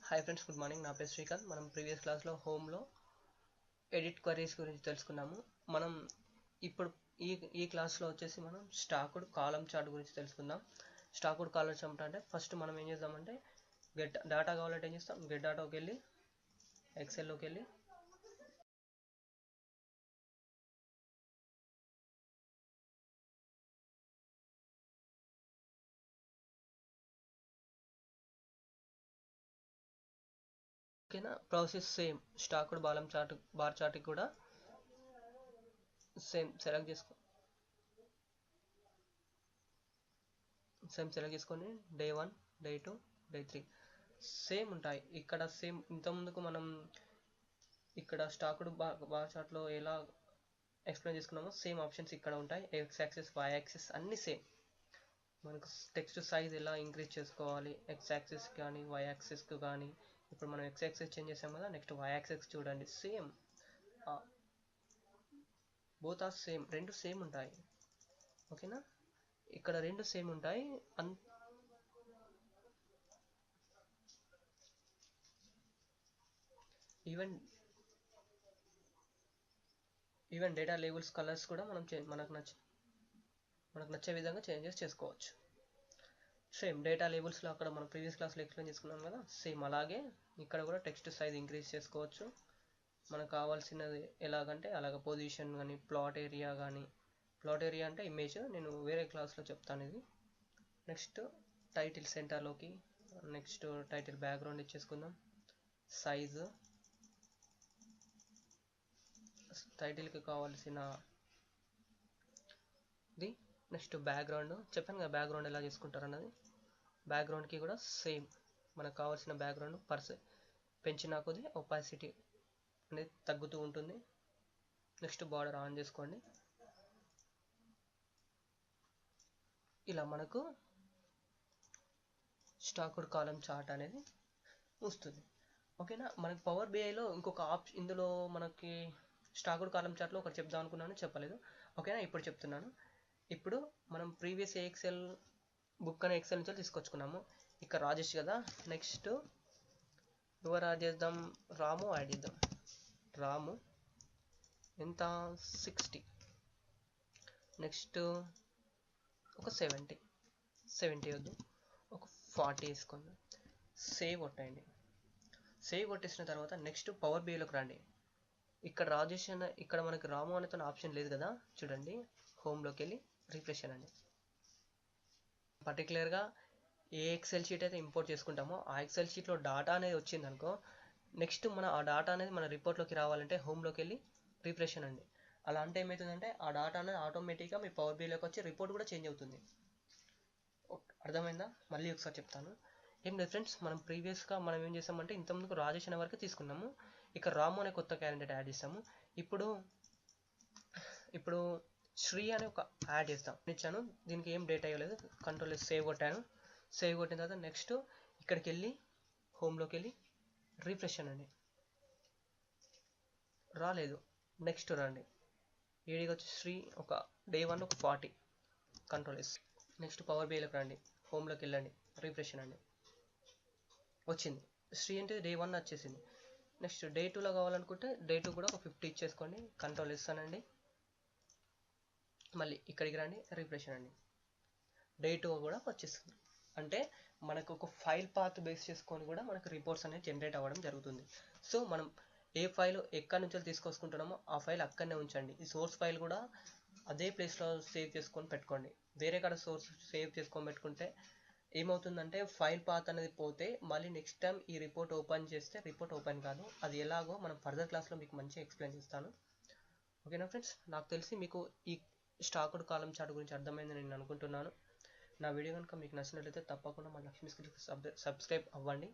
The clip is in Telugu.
Hi friends, good morning. నా పేరు శ్రీకాంత్. మనం ప్రీవియస్ క్లాస్లో హోమ్లో ఎడిట్ క్వరీస్ గురించి తెలుసుకున్నాము. మనం ఇప్పుడు ఈ క్లాస్లో వచ్చేసి మనం స్టాక్డ్ కాలం చార్ట్ గురించి తెలుసుకుందాం. స్టాక్డ్ కాలం చార్ట్ అంటే ఫస్ట్ మనం ఏం చేద్దామంటే గెట్ డేటా కావాలంటే ఏం చేస్తాం, గెట్ డేటాకి వెళ్ళి ఎక్సెల్లోకి వెళ్ళి ఓకేనా. Process same. స్టాక్డ్ బార్ చార్ట్కి కూడా సేమ్ సెలెక్ట్ చేసుకొని డే 1, డే 2, డే 3 సేమ్ ఉంటాయి. ఇక్కడ సేమ్ ఇంతకుముందుకు మనం ఇక్కడ స్టాక్డ్ బార్ చార్ట్లో ఎలా ఎక్స్ప్లెయిన్ చేసుకున్నామో సేమ్ ఆప్షన్స్ ఇక్కడ ఉంటాయి. ఎక్స్ యాక్సిస్, వై యాక్సిస్ అన్నీ సేమ్. మనకు టెక్స్ట్ సైజ్ ఎలా ఇంక్రీజ్ చేసుకోవాలి ఎక్స్ యాక్సిస్ కానీ వై యాక్సిస్కి కానీ. ఇప్పుడు మనం ఎక్స్ యాక్సిస్ చేంజ్ చేసాం కదా, నెక్స్ట్ వై యాక్సిస్ చూడండి సేమ్. బోత్ ఆర్ సేమ్, రెండు సేమ్ ఉంటాయి. ఓకేనా, ఇక్కడ రెండు సేమ్ ఉంటాయి. ఈవెన్ డేటా లేబుల్స్ కలర్స్ కూడా మనం మనకు నచ్చే విధంగా చేంజెస్ చేసుకోవచ్చు. సేమ్ డేటా లేబుల్స్లో అక్కడ మనం ప్రీవియస్ క్లాస్లో ఎక్స్ప్లెయిన్ చేసుకున్నాం కదా, సేమ్ అలాగే ఇక్కడ కూడా టెక్స్ట్ సైజ్ ఇంక్రీజ్ చేసుకోవచ్చు. మనకు కావాల్సినది ఎలాగంటే అలాగ పొజిషన్ కానీ, ప్లాట్ ఏరియా కానీ. ప్లాట్ ఏరియా అంటే ఇమేజ్, నేను వేరే క్లాస్లో చెప్తాను ఇది. నెక్స్ట్ టైటిల్ సెంటర్లోకి, నెక్స్ట్ టైటిల్ బ్యాక్గ్రౌండ్ ఇచ్చేసుకుందాం. సైజు, టైటిల్కి కావాల్సిన ఇది. నెక్స్ట్ బ్యాక్గ్రౌండ్ చెప్పాను కదా, బ్యాక్గ్రౌండ్ ఎలా చేసుకుంటారు అన్నది. బ్యాక్గ్రౌండ్కి కూడా సేమ్ మనకు కావాల్సిన బ్యాక్గ్రౌండ్ పెంచిన కొద్దీ ఒపాసిటీ అనేది తగ్గుతూ ఉంటుంది. నెక్స్ట్ బార్డర్ ఆన్ చేసుకోండి. ఇలా మనకు స్టాక్డ్ కాలం చార్ట్ అనేది వస్తుంది. ఓకేనా. మనకి పవర్ బిఐలో ఇంకొక ఆప్షన్, ఇందులో మనకి స్టాక్డ్ కాలం చార్ట్లో ఒకటి చెప్దాం అనుకున్నాను, చెప్పలేదు. ఓకేనా, ఇప్పుడు చెప్తున్నాను. ఇప్పుడు మనం ప్రీవియస్ ఎక్సెల్ బుక్ అనే ఎక్సెల్ నుంచి తీసుకొచ్చుకున్నాము. ఇక్కడ రాజేష్ కదా, నెక్స్ట్ ఎవరు యాడ్ చేద్దాం, రాము యాడ్ చేద్దాం. రాము ఎంత, 60. నెక్స్ట్ ఒక 70 వద్దు, ఒక 40 వేసుకోండి. సేవ్ కొట్టండి. సేవ్ కొట్టేసిన తర్వాత నెక్స్ట్ పవర్ బిఐలోకి రండి. ఇక్కడ రాజేష్ అన్న, ఇక్కడ మనకి రాము అనే ఆప్షన్ లేదు కదా, చూడండి. హోమ్లోకి వెళ్ళి రిఫ్రెష్ అనండి. పర్టికులర్గా ఏ ఎక్సెల్ షీట్ అయితే ఇంపోర్ట్ చేసుకుంటామో ఆ ఎక్సెల్ షీట్లో డాటా అనేది వచ్చింది అనుకో, నెక్స్ట్ ఆ డాటా అనేది మన రిపోర్ట్లోకి రావాలంటే హోమ్లోకి వెళ్ళి రిఫ్రెష్ అనండి. అలా అంటే ఏమవుతుందంటే ఆ డాటా అనేది ఆటోమేటిక్గా మీ పవర్ బిఐలోకి వచ్చి రిపోర్ట్ కూడా చేంజ్ అవుతుంది. అర్థమైందా? మళ్ళీ ఒకసారి చెప్తాను. ఏం లేదు ఫ్రెండ్స్, మనం ప్రీవియస్గా మనం ఏం చేసామంటే ఇంతకుముందుకు రాజేష్ అనే వరకు తీసుకున్నాము. ఇక్కడ రాము అనే కొత్త క్యాండిడేట్ యాడ్ చేసాము. ఇప్పుడు శ్రీ అని ఒక యాడ్ చేస్తాం ఇచ్చాను. దీనికి ఏం డేటా ఇవ్వలేదు, కంట్రోల్ సేవ్ కొట్టాను. సేవ్ కొట్టిన తర్వాత నెక్స్ట్ ఇక్కడికి వెళ్ళి హోమ్లోకి వెళ్ళి రిఫ్రెష్ అనండి. రాలేదు, నెక్స్ట్ రండి. ఏడికి వచ్చి శ్రీ ఒక డే 1 ఒక 40, కంట్రోల్ నెక్స్ట్ పవర్ బిఐలోకి రండి, హోమ్లోకి వెళ్ళండి, రిఫ్రెష్ అనండి. వచ్చింది శ్రీ అంటే డే 1 వచ్చేసింది. నెక్స్ట్ డే 2లో కావాలనుకుంటే డే 2 కూడా ఒక 50 ఇచ్చేసుకోండి, కంట్రోల్ అనండి. మళ్ళీ ఇక్కడికి రండి, రిఫ్రెష్ అనండి. డే 2 కూడా వచ్చేస్తుంది. అంటే మనకు ఒక ఫైల్ పాత్ బేస్ చేసుకొని కూడా మనకు రిపోర్ట్స్ అనేది జనరేట్ అవ్వడం జరుగుతుంది. సో మనం ఏ ఫైల్ ఎక్కడి నుంచి తీసుకొచ్చుకుంటున్నామో ఆ ఫైల్ అక్కడనే ఉంచండి. ఈ సోర్స్ ఫైల్ కూడా అదే ప్లేస్లో సేవ్ చేసుకొని పెట్టుకోండి. వేరే కాడ సోర్స్ సేవ్ చేసుకొని పెట్టుకుంటే ఏమవుతుందంటే ఫైల్ పాత్ అనేది పోతే మళ్ళీ నెక్స్ట్ టైం ఈ రిపోర్ట్ ఓపెన్ చేస్తే రిపోర్ట్ ఓపెన్ కాదు. అది ఎలాగో మనం ఫర్దర్ క్లాస్లో మీకు మంచిగా ఎక్స్ప్లెయిన్ చేస్తాను. ఓకేనా ఫ్రెండ్స్, నాకు తెలిసి మీకు ఈ స్టాక్డ్ కాలం చార్ట్ గురించి అర్థమైందని నేను అనుకుంటున్నాను. నా వీడియో కనుక మీకు నచ్చినట్లయితే తప్పకుండా మన లక్ష్మీ స్కిల్స్కి సబ్స్క్రైబ్ అవ్వండి.